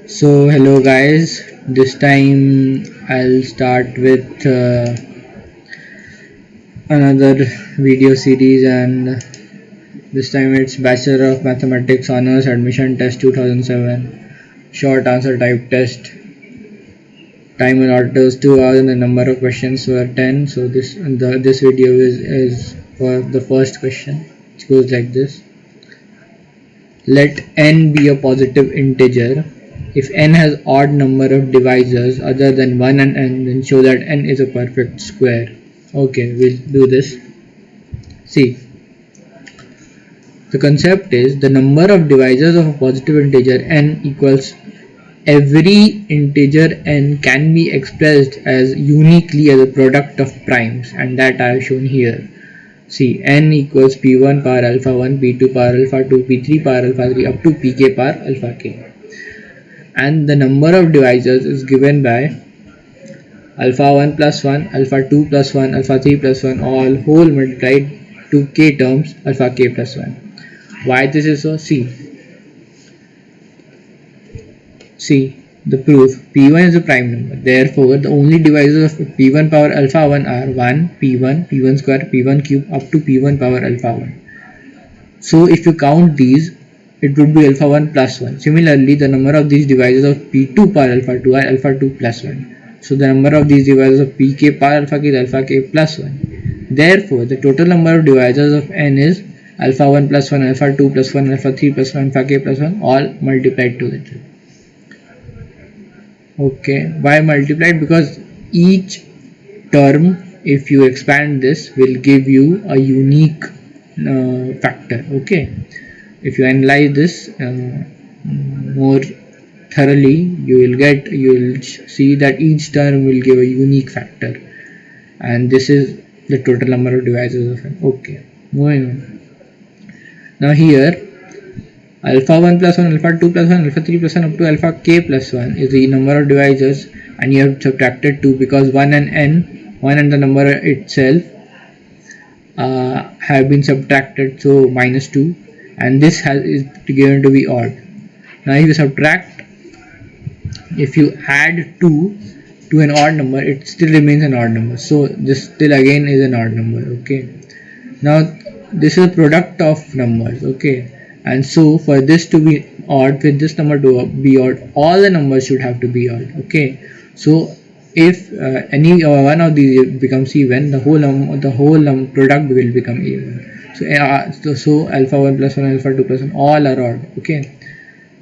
So hello guys, this time I'll start with another video series, and this time it's Bachelor of Mathematics Honors Admission Test 2007 short answer type test. Time allotted was 2 hours and the number of questions were 10. So this video is for the first question, which goes like this. Let n be a positive integer. If n has odd number of divisors other than 1 and n, then show that n is a perfect square. Okay, we'll do this. See, the concept is the number of divisors of a positive integer n equals every integer n can be expressed as uniquely as a product of primes, and that I have shown here. See, n equals p1 power alpha 1, p2 power alpha 2, p3 power alpha 3 up to pk power alpha k. And the number of divisors is given by alpha 1 plus 1, alpha 2 plus 1, alpha 3 plus 1, all whole multiplied to k terms alpha k plus 1. Why this is so? See the proof. P1 is a prime number. Therefore, the only divisors of P1 power alpha 1 are 1, P1, P1 square, P1 cube up to P1 power alpha 1. So if you count these, it would be alpha 1 plus 1. Similarly, the number of these divisors of P2 power alpha 2 are alpha 2 plus 1. So the number of these divisors of Pk power alpha k is alpha k plus 1. Therefore, the total number of divisors of n is alpha 1 plus 1, alpha 2 plus 1, alpha 3 plus 1, alpha k plus 1, all multiplied together. Okay, why multiplied? Because each term, if you expand this, will give you a unique factor. Okay, if you analyze this more thoroughly, you will see that each term will give a unique factor, and this is the total number of divisors of n. Okay, moving on. Now here alpha 1 plus 1, alpha 2 plus 1, alpha 3 plus 1 up to alpha k plus 1 is the number of divisors, and you have subtracted 2 because 1 and n, 1 and the number itself have been subtracted, so minus 2, and this is given to be odd. Now if you add 2 to an odd number, it still remains an odd number, so this still again is an odd number. Okay, now this is a product of numbers. Okay, and so for this to be odd, for this number to be odd, all the numbers should have to be odd. Okay, so if any one of these becomes even, the whole product will become even. So alpha 1 plus 1, alpha 2 plus 1, all are odd. Okay,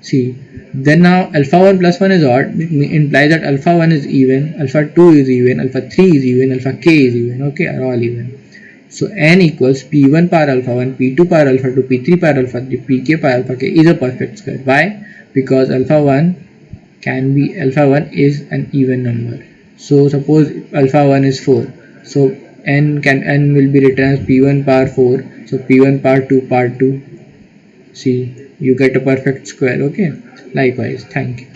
see, then now alpha 1 plus 1 is odd. It implies that alpha 1 is even, alpha 2 is even, alpha 3 is even, alpha k is even. Okay, are all even. So n equals p1 power alpha 1, p2 power alpha 2, p3 power alpha 3, pk power alpha k is a perfect square. Why? Because alpha 1 is an even number. So suppose alpha 1 is 4. So n will be written as p1 power 4. So p1 power 2 power 2. See, you get a perfect square. Okay. Likewise. Thank you.